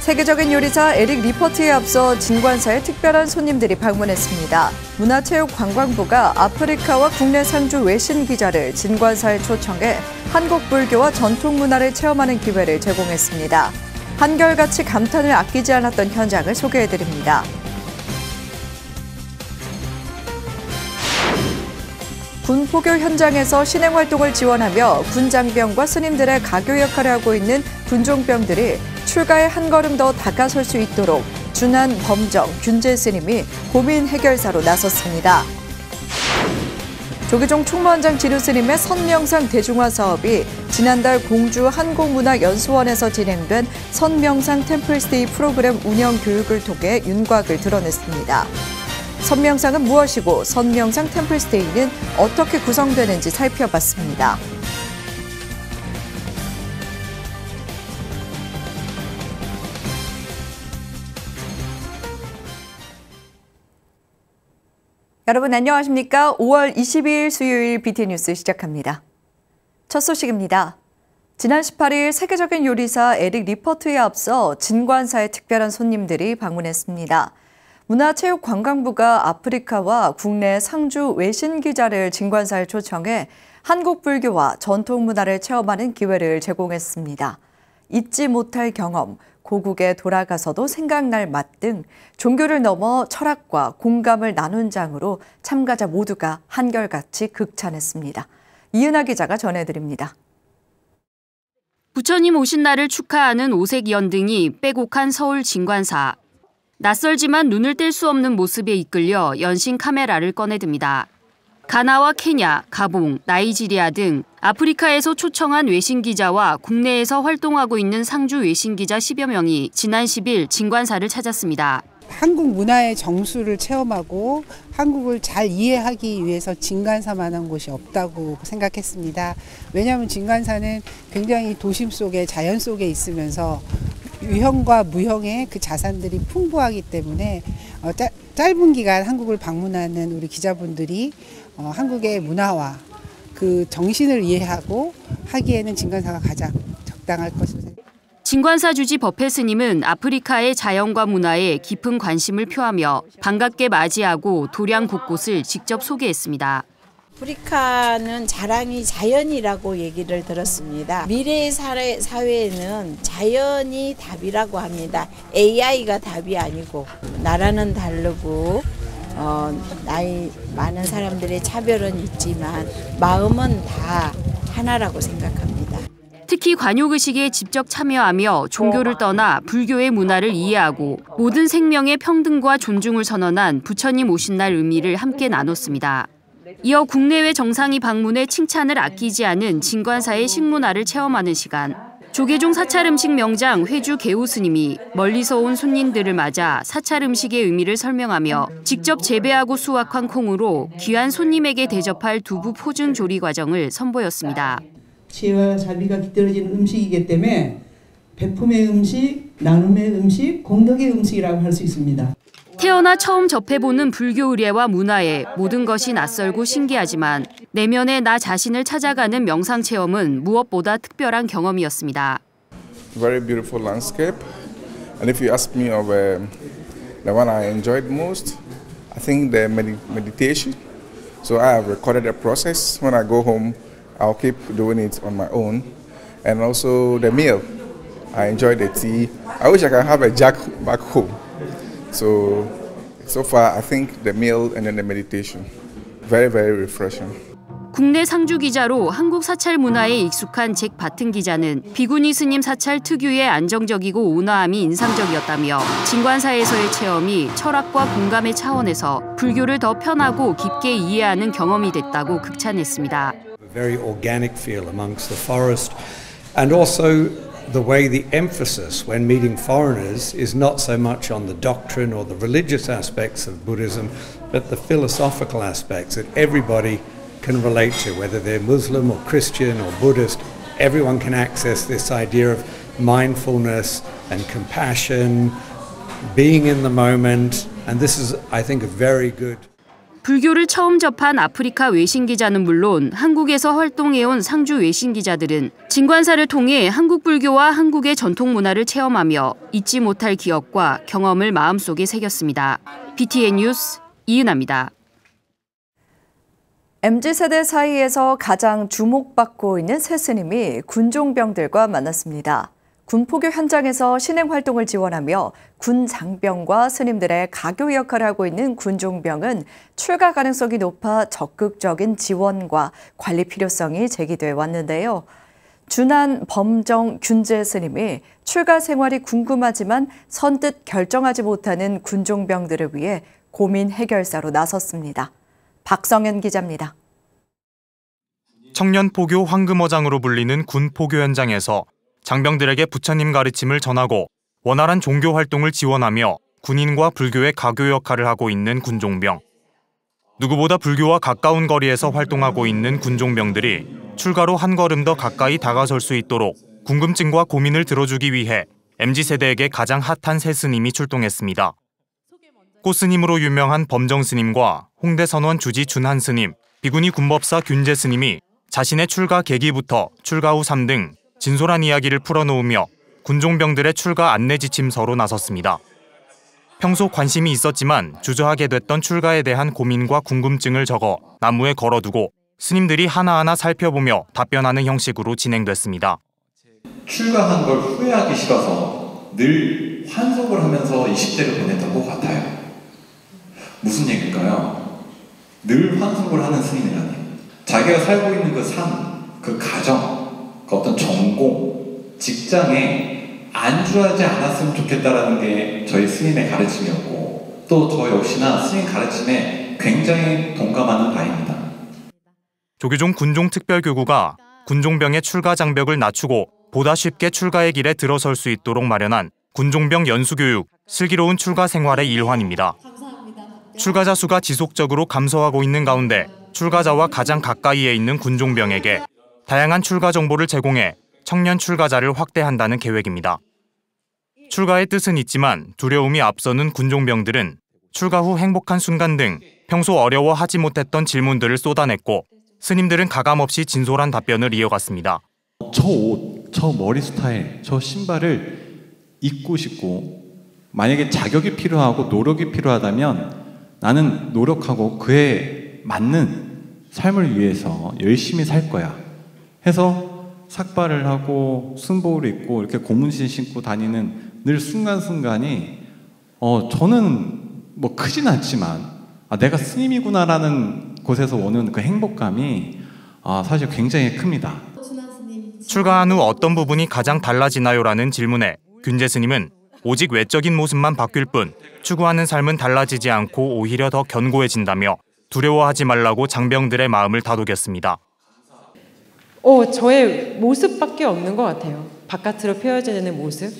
세계적인 요리사 에릭 리퍼트에 앞서 진관사에 특별한 손님들이 방문했습니다. 문화체육관광부가 아프리카와 국내 상주 외신 기자를 진관사에 초청해 한국 불교와 전통 문화를 체험하는 기회를 제공했습니다. 한결같이 감탄을 아끼지 않았던 현장을 소개해드립니다. 군포교 현장에서 신행활동을 지원하며 군장병과 스님들의 가교 역할을 하고 있는 군종병들이 출가에 한 걸음 더 다가설 수 있도록 준한 범정, 균제 스님이 고민 해결사로 나섰습니다. 조계종 총무원장 지류 스님의 선명상 대중화 사업이 지난달 공주 한국문화연수원에서 진행된 선명상 템플스테이 프로그램 운영 교육을 통해 윤곽을 드러냈습니다. 선명상은 무엇이고 선명상 템플스테이는 어떻게 구성되는지 살펴봤습니다. 여러분 안녕하십니까? 5월 22일 수요일 BTN 뉴스 시작합니다. 첫 소식입니다. 지난 18일 세계적인 요리사 에릭 리퍼트에 앞서 진관사에 특별한 손님들이 방문했습니다. 문화체육관광부가 아프리카와 국내 상주 외신 기자를 진관사에 초청해 한국 불교와 전통 문화를 체험하는 기회를 제공했습니다. 잊지 못할 경험, 고국에 돌아가서도 생각날 맛 등 종교를 넘어 철학과 공감을 나눈 장으로 참가자 모두가 한결같이 극찬했습니다. 이은하 기자가 전해드립니다. 부처님 오신 날을 축하하는 오색 연등이 빼곡한 서울 진관사. 낯설지만 눈을 뗄 수 없는 모습에 이끌려 연신 카메라를 꺼내듭니다. 가나와 케냐, 가봉, 나이지리아 등 아프리카에서 초청한 외신 기자와 국내에서 활동하고 있는 상주 외신 기자 10여 명이 지난 10일 진관사를 찾았습니다. 한국 문화의 정수를 체험하고 한국을 잘 이해하기 위해서 진관사만한 곳이 없다고 생각했습니다. 왜냐하면 진관사는 굉장히 도심 속에 자연 속에 있으면서 유형과 무형의 그 자산들이 풍부하기 때문에 짧은 기간 한국을 방문하는 우리 기자분들이 한국의 문화와 그 정신을 이해하고 하기에는 진관사가 가장 적당할 것으로 생각합니다. 진관사 주지 법회 스님은 아프리카의 자연과 문화에 깊은 관심을 표하며 반갑게 맞이하고 도량 곳곳을 직접 소개했습니다. 아프리카는 자랑이 자연이라고 얘기를 들었습니다. 미래의 사회에는 자연이 답이라고 합니다. AI가 답이 아니고 나라는 다르고 나이 많은 사람들의 차별은 있지만 마음은 다 하나라고 생각합니다. 특히 관욕의식에 직접 참여하며 종교를 떠나 불교의 문화를 이해하고 모든 생명의 평등과 존중을 선언한 부처님 오신 날 의미를 함께 나눴습니다. 이어 국내외 정상이 방문해 칭찬을 아끼지 않은 진관사의 식문화를 체험하는 시간. 조계종 사찰 음식 명장 회주 개우 스님이 멀리서 온 손님들을 맞아 사찰 음식의 의미를 설명하며 직접 재배하고 수확한 콩으로 귀한 손님에게 대접할 두부 포준 조리 과정을 선보였습니다. 지혜와 자비가 깃들어진 음식이기 때문에 배품의 음식, 나눔의 음식, 공덕의 음식이라고 할 수 있습니다. 태어나 처음 접해보는 불교 의례와 문화에 모든 것이 낯설고 신기하지만 내면의 나 자신을 찾아가는 명상 체험은 무엇보다 특별한 경험이었습니다. Very beautiful landscape, and if you ask me of the one I enjoyed most, I think the meditation. So I have recorded the process. When I go home, I'll keep doing it on my own, and also the meal. I enjoyed the tea. I wish I could have a jack back home. So far, I think the meal and then the meditation, very, very refreshing. 국내 상주 기자로 한국 사찰 문화에 익숙한 잭 바튼 기자는 비구니 스님 사찰 특유의 안정적이고 온화함이 인상적이었다며 진관사에서의 체험이 철학과 공감의 차원에서 불교를 더 편하고 깊게 이해하는 경험이 됐다고 극찬했습니다. Very organic feel amongst the forest, and also the way the emphasis when meeting foreigners is not so much on the doctrine or the religious aspects of Buddhism, but the philosophical aspects that everybody can relate to, whether they're Muslim or Christian or Buddhist. Everyone can access this idea of mindfulness and compassion, being in the moment, and this is, I think, a very good. 불교를 처음 접한 아프리카 외신기자는 물론 한국에서 활동해온 상주 외신기자들은 진관사를 통해 한국 불교와 한국의 전통 문화를 체험하며 잊지 못할 기억과 경험을 마음속에 새겼습니다. BTN 뉴스 이은아입니다. MZ세대 사이에서 가장 주목받고 있는 새 스님이 군종병들과 만났습니다. 군포교 현장에서 신행 활동을 지원하며 군 장병과 스님들의 가교 역할을 하고 있는 군종병은 출가 가능성이 높아 적극적인 지원과 관리 필요성이 제기돼 왔는데요. 준한 범정 균제 스님이 출가 생활이 궁금하지만 선뜻 결정하지 못하는 군종병들을 위해 고민 해결사로 나섰습니다. 박성현 기자입니다. 청년포교 황금어장으로 불리는 군포교 현장에서 장병들에게 부처님 가르침을 전하고 원활한 종교 활동을 지원하며 군인과 불교의 가교 역할을 하고 있는 군종병. 누구보다 불교와 가까운 거리에서 활동하고 있는 군종병들이 출가로 한 걸음 더 가까이 다가설 수 있도록 궁금증과 고민을 들어주기 위해 MZ세대에게 가장 핫한 새 스님이 출동했습니다. 꽃스님으로 유명한 범정 스님과 홍대 선원 주지 준한 스님, 비구니 군법사 균제 스님이 자신의 출가 계기부터 출가 후 삶 등 진솔한 이야기를 풀어놓으며 군종병들의 출가 안내 지침서로 나섰습니다. 평소 관심이 있었지만 주저하게 됐던 출가에 대한 고민과 궁금증을 적어 나무에 걸어두고 스님들이 하나하나 살펴보며 답변하는 형식으로 진행됐습니다. 출가한 걸 후회하기 싫어서 늘 환속을 하면서 20대를 보냈던 것 같아요. 무슨 얘기일까요? 늘 환속을 하는 스님이라니. 자기가 살고 있는 그 삶, 그 가정, 그 어떤 전공, 직장에 안주하지 않았으면 좋겠다라는 게 저희 스님의 가르침이었고 또 저 역시나 스님 가르침에 굉장히 동감하는 바입니다. 조규종 군종특별교구가 군종병의 출가 장벽을 낮추고 보다 쉽게 출가의 길에 들어설 수 있도록 마련한 군종병 연수교육, 슬기로운 출가 생활의 일환입니다. 출가자 수가 지속적으로 감소하고 있는 가운데 출가자와 가장 가까이에 있는 군종병에게 다양한 출가 정보를 제공해 청년 출가자를 확대한다는 계획입니다. 출가의 뜻은 있지만 두려움이 앞서는 군종병들은 출가 후 행복한 순간 등 평소 어려워하지 못했던 질문들을 쏟아냈고 스님들은 가감없이 진솔한 답변을 이어갔습니다. 저 옷, 저 머리 스타일, 저 신발을 입고 싶고 만약에 자격이 필요하고 노력이 필요하다면 나는 노력하고 그에 맞는 삶을 위해서 열심히 살 거야 해서 삭발을 하고 순복을 입고 이렇게 고문신 신고 다니는 늘 순간순간이 저는 뭐 크진 않지만 내가 스님이구나라는 곳에서 오는 그 행복감이 사실 굉장히 큽니다. 출가한 후 어떤 부분이 가장 달라지나요라는 질문에 균제 스님은 오직 외적인 모습만 바뀔 뿐 추구하는 삶은 달라지지 않고 오히려 더 견고해진다며 두려워하지 말라고 장병들의 마음을 다독였습니다. 저의 모습밖에 없는 것 같아요. 바깥으로 펴지는 모습.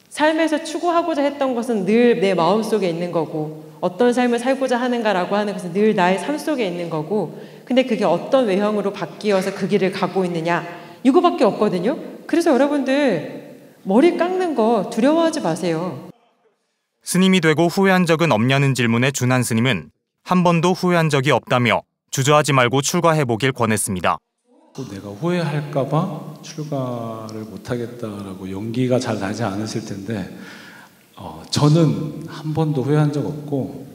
삶에서 추구하고자 했던 것은 늘 내 마음속에 있는 거고 어떤 삶을 살고자 하는가라고 하는 것은 늘 나의 삶 속에 있는 거고 근데 그게 어떤 외형으로 바뀌어서 그 길을 가고 있느냐 이거밖에 없거든요. 그래서 여러분들 머리 깎는 거 두려워하지 마세요. 스님이 되고 후회한 적은 없냐는 질문에 준한 스님은 한 번도 후회한 적이 없다며 주저하지 말고 출가해보길 권했습니다. 내가 후회할까 봐 출가를 못하겠다라고 용기가 잘 나지 않으실 텐데 저는 한 번도 후회한 적 없고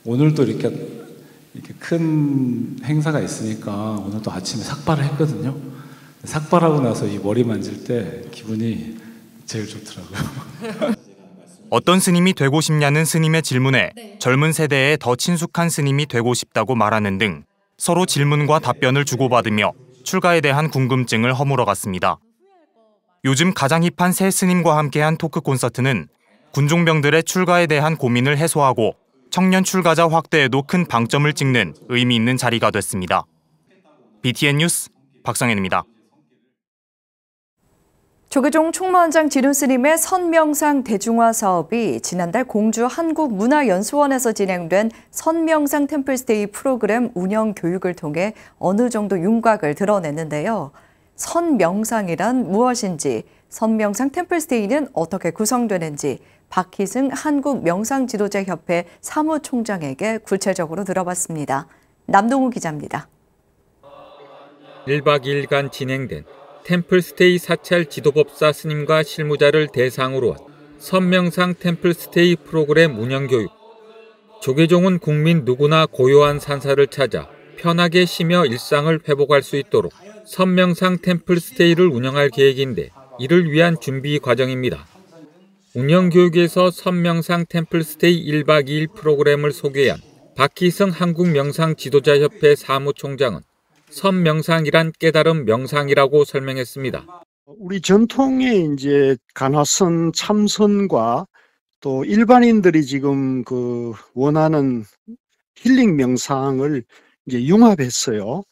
오늘도 이렇게 큰 행사가 있으니까 오늘도 아침에 삭발을 했거든요. 삭발하고 나서 이 머리 만질 때 기분이 제일 좋더라고요. 어떤 스님이 되고 싶냐는 스님의 질문에 젊은 세대에 더 친숙한 스님이 되고 싶다고 말하는 등 서로 질문과 답변을 주고받으며 출가에 대한 궁금증을 허물어갔습니다. 요즘 가장 힙한 새 스님과 함께한 토크 콘서트는 군종병들의 출가에 대한 고민을 해소하고 청년 출가자 확대에도 큰 방점을 찍는 의미 있는 자리가 됐습니다. BTN 뉴스 박성현입니다. 조규종 총무원장 지륜 스님의 선명상 대중화 사업이 지난달 공주 한국문화연수원에서 진행된 선명상 템플스테이 프로그램 운영 교육을 통해 어느 정도 윤곽을 드러냈는데요. 선명상이란 무엇인지 선명상 템플스테이는 어떻게 구성되는지 박희승 한국명상지도자협회 사무총장에게 구체적으로 들어봤습니다. 남동우 기자입니다. 1박 2일간 진행된 템플스테이 사찰 지도법사 스님과 실무자를 대상으로 한 선명상 템플스테이 프로그램 운영교육. 조계종은 국민 누구나 고요한 산사를 찾아 편하게 쉬며 일상을 회복할 수 있도록 선명상 템플스테이를 운영할 계획인데 이를 위한 준비 과정입니다. 운영교육에서 선명상 템플스테이 1박 2일 프로그램을 소개한 박희승 한국명상지도자협회 사무총장은 선명상이란 깨달음 명상이라고 설명했습니다. 우리 전통의 이제 간화선 참선과 또 일반인들이 지금 원하는 힐링 명상을 이제 융합했어요.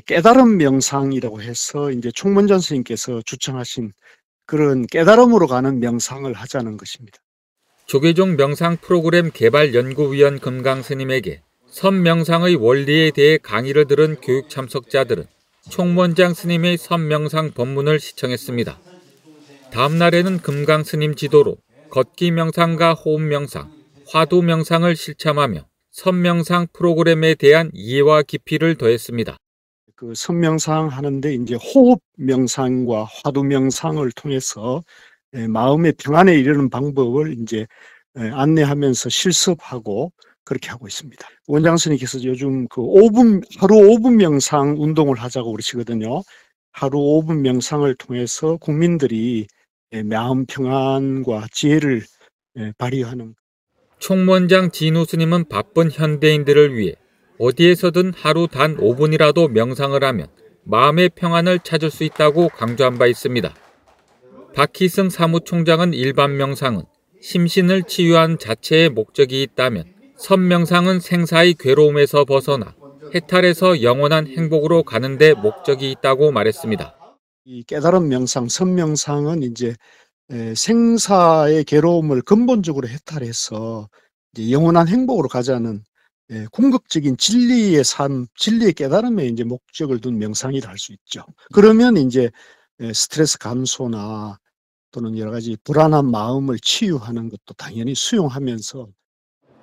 깨달음 명상이라고 해서 이제 총문전 스님께서 주창하신 그런 깨달음으로 가는 명상을 하자는 것입니다. 조계종 명상 프로그램 개발 연구위원 금강 스님에게 선명상의 원리에 대해 강의를 들은 교육 참석자들은 총무원장 스님의 선명상 법문을 시청했습니다. 다음 날에는 금강 스님 지도로 걷기 명상과 호흡 명상, 화두 명상을 실참하며 선명상 프로그램에 대한 이해와 깊이를 더했습니다. 그 선명상 하는데 이제 호흡 명상과 화두 명상을 통해서 마음의 평안에 이르는 방법을 이제 안내하면서 실습하고 그렇게 하고 있습니다. 원장 스님께서 요즘 하루 5분 명상 운동을 하자고 그러시거든요. 하루 5분 명상을 통해서 국민들이 마음 평안과 지혜를 발휘하는. 총무원장 진우 스님은 바쁜 현대인들을 위해 어디에서든 하루 단 5분이라도 명상을 하면 마음의 평안을 찾을 수 있다고 강조한 바 있습니다. 박희승 사무총장은 일반 명상은 심신을 치유한 자체의 목적이 있다면 선명상은 생사의 괴로움에서 벗어나 해탈해서 영원한 행복으로 가는 데 목적이 있다고 말했습니다. 이 깨달음 명상, 선명상은 이제 생사의 괴로움을 근본적으로 해탈해서 이제 영원한 행복으로 가자는 궁극적인 진리의 삶, 진리의 깨달음에 이제 목적을 둔 명상이라 할 수 있죠. 그러면 이제 스트레스 감소나 또는 여러 가지 불안한 마음을 치유하는 것도 당연히 수용하면서.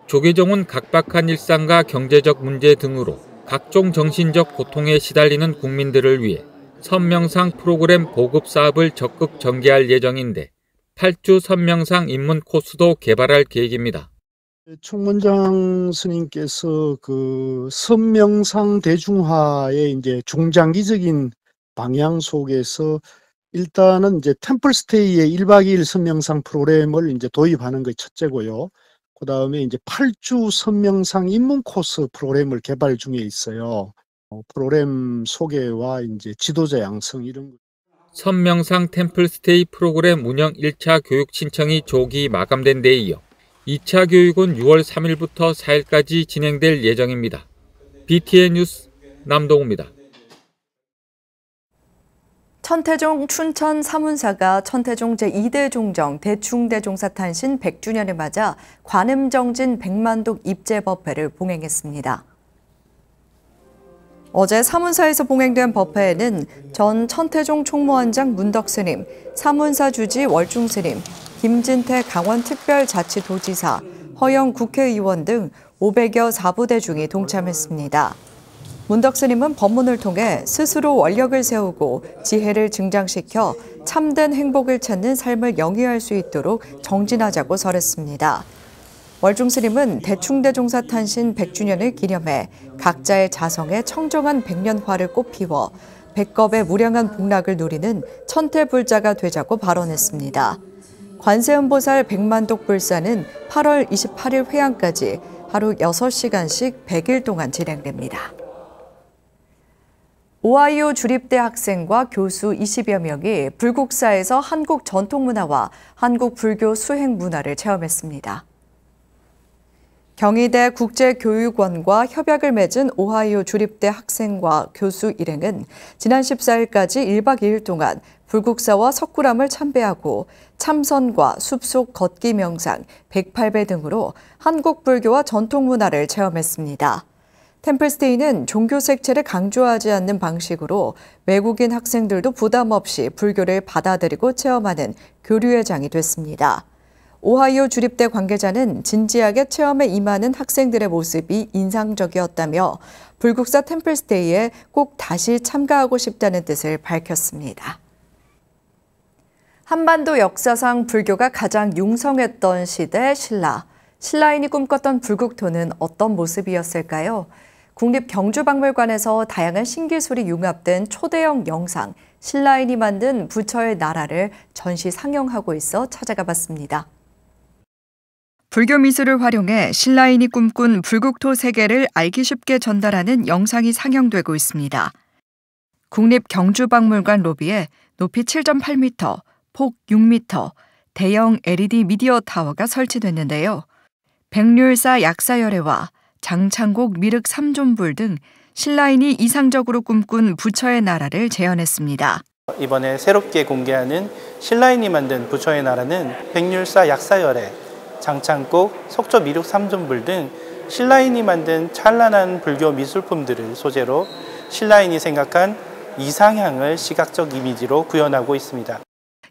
조계종은 각박한 일상과 경제적 문제 등으로 각종 정신적 고통에 시달리는 국민들을 위해 선명상 프로그램 보급 사업을 적극 전개할 예정인데 8주 선명상 입문 코스도 개발할 계획입니다. 총무원장 스님께서 그 선명상 대중화의 이제 중장기적인 방향 속에서 일단은 이제 템플스테이의 1박 2일 선명상 프로그램을 이제 도입하는 것이 첫째고요. 그 다음에 이제 8주 선명상 입문 코스 프로그램을 개발 중에 있어요. 프로그램 소개와 이제 지도자 양성 이런 것. 선명상 템플스테이 프로그램 운영 1차 교육 신청이 조기 마감된 데 이어 2차 교육은 6월 3일부터 4일까지 진행될 예정입니다. BTN 뉴스 남동우입니다. 천태종 춘천 사문사가 천태종 제2대 종정 대충대종사 탄신 100주년을 맞아 관음정진 백만독 입제법회를 봉행했습니다. 어제 사문사에서 봉행된 법회에는 전 천태종 총무원장 문덕스님, 사문사 주지 월중스님, 김진태 강원특별자치도지사, 허영 국회의원 등 500여 사부대중이 동참했습니다. 문덕스님은 법문을 통해 스스로 원력을 세우고 지혜를 증장시켜 참된 행복을 찾는 삶을 영위할 수 있도록 정진하자고 설했습니다. 월중스님은 대충대종사 탄신 100주년을 기념해 각자의 자성에 청정한 백년화를 꽃피워 백겁의 무량한 복락을 누리는 천태불자가 되자고 발언했습니다. 관세음보살 백만독 불사는 8월 28일 회양까지 하루 6시간씩 100일 동안 진행됩니다. 오하이오 주립대 학생과 교수 20여 명이 불국사에서 한국 전통문화와 한국 불교 수행 문화를 체험했습니다. 경희대 국제교육원과 협약을 맺은 오하이오 주립대 학생과 교수 일행은 지난 14일까지 1박 2일 동안 불국사와 석굴암을 참배하고 참선과 숲속 걷기 명상, 108배 등으로 한국 불교와 전통문화를 체험했습니다. 템플스테이는 종교 색채를 강조하지 않는 방식으로 외국인 학생들도 부담 없이 불교를 받아들이고 체험하는 교류의 장이 됐습니다. 오하이오 주립대 관계자는 진지하게 체험에 임하는 학생들의 모습이 인상적이었다며 불국사 템플스테이에 꼭 다시 참가하고 싶다는 뜻을 밝혔습니다. 한반도 역사상 불교가 가장 융성했던 시대 신라. 신라인이 꿈꿨던 불국토는 어떤 모습이었을까요? 국립경주박물관에서 다양한 신기술이 융합된 초대형 영상, 신라인이 만든 부처의 나라를 전시 상영하고 있어 찾아가 봤습니다. 불교 미술을 활용해 신라인이 꿈꾼 불국토 세계를 알기 쉽게 전달하는 영상이 상영되고 있습니다. 국립경주박물관 로비에 높이 7.8m, 폭 6m, 대형 LED 미디어 타워가 설치됐는데요. 백률사 약사열애와 장창곡 미륵 삼존불 등 신라인이 이상적으로 꿈꾼 부처의 나라를 재현했습니다. 이번에 새롭게 공개하는 신라인이 만든 부처의 나라는 백률사 약사열애, 장창곡, 속조 미륵 삼존불 등 신라인이 만든 찬란한 불교 미술품들을 소재로 신라인이 생각한 이상향을 시각적 이미지로 구현하고 있습니다.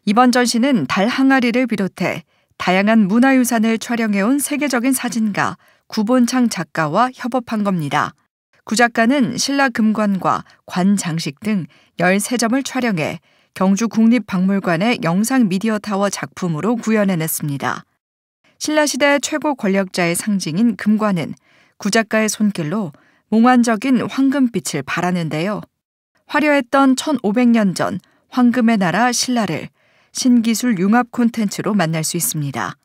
이번 전시는 달 항아리를 비롯해 다양한 문화유산을 촬영해온 세계적인 사진가 구본창 작가와 협업한 겁니다. 구 작가는 신라 금관과 관 장식 등 13점을 촬영해 경주국립박물관의 영상 미디어 타워 작품으로 구현해냈습니다. 신라시대 최고 권력자의 상징인 금관은 구 작가의 손길로 몽환적인 황금빛을 발하는데요. 화려했던 1500년 전 황금의 나라 신라를 신기술 융합 콘텐츠로 만날 수 있습니다.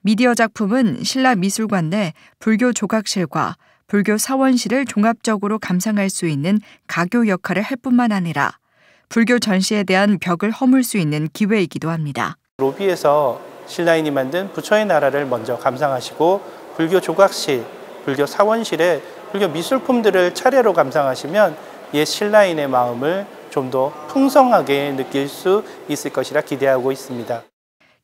미디어 작품은 신라 미술관 내 불교 조각실과 불교 사원실을 종합적으로 감상할 수 있는 가교 역할을 할 뿐만 아니라 불교 전시에 대한 벽을 허물 수 있는 기회이기도 합니다. 로비에서 신라인이 만든 부처의 나라를 먼저 감상하시고 불교 조각실, 불교 사원실의 불교 미술품들을 차례로 감상하시면 옛 신라인의 마음을 좀 더 풍성하게 느낄 수 있을 것이라 기대하고 있습니다.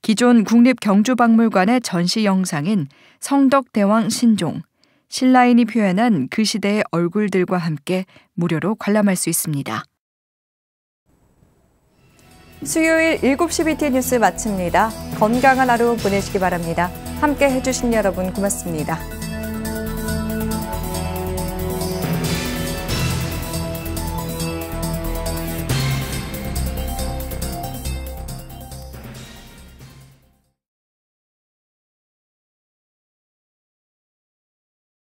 기존 국립경주박물관의 전시 영상인 성덕대왕 신종, 신라인이 표현한 그 시대의 얼굴들과 함께 무료로 관람할 수 있습니다. 수요일 7시 BTN 뉴스 마칩니다. 건강한 하루 보내시기 바랍니다. 함께 해주신 여러분 고맙습니다.